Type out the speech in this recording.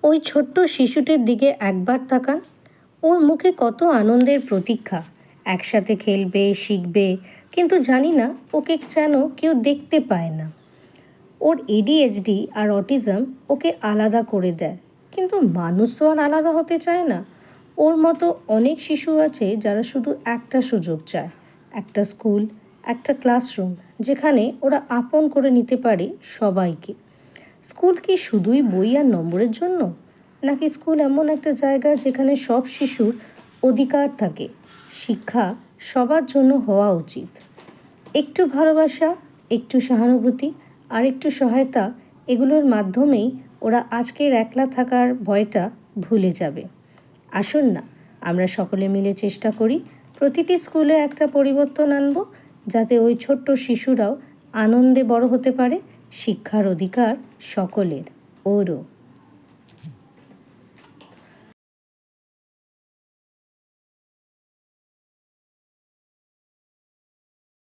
ওই ছোট্ট শিশুটির দিকে একবার তাকান। ওর মুখে কত আনন্দের প্রতীক্ষা। একসাথে খেলবে, শিখবে, কিন্তু জানি না ওকে যেন কেউ দেখতে পায় না। ওর এডিএইচডি আর অটিজম ওকে আলাদা করে দেয়, কিন্তু মানুষ তো আর আলাদা হতে চায় না। ওর মতো অনেক শিশু আছে যারা শুধু একটা সুযোগ চায়, একটা স্কুল, একটা ক্লাসরুম যেখানে ওরা আপন করে নিতে পারে সবাইকে। স্কুল কি শুধুই বই আর নম্বরের জন্য, নাকি স্কুল এমন একটা জায়গা যেখানে সব শিশুর অধিকার থাকে? শিক্ষা সবার জন্য হওয়া উচিত। একটু ভালোবাসা, একটু সহানুভূতি আর একটু সহায়তা, এগুলোর মাধ্যমেই ওরা আজকের একলা থাকার ভয়টা ভুলে যাবে। আসুন না, আমরা সকলে মিলে চেষ্টা করি প্রতিটি স্কুলে একটা পরিবর্তন আনব, যাতে ওই ছোট্ট শিশুরাও আনন্দে বড় হতে পারে। শিক্ষার অধিকার সকলের, ওরও।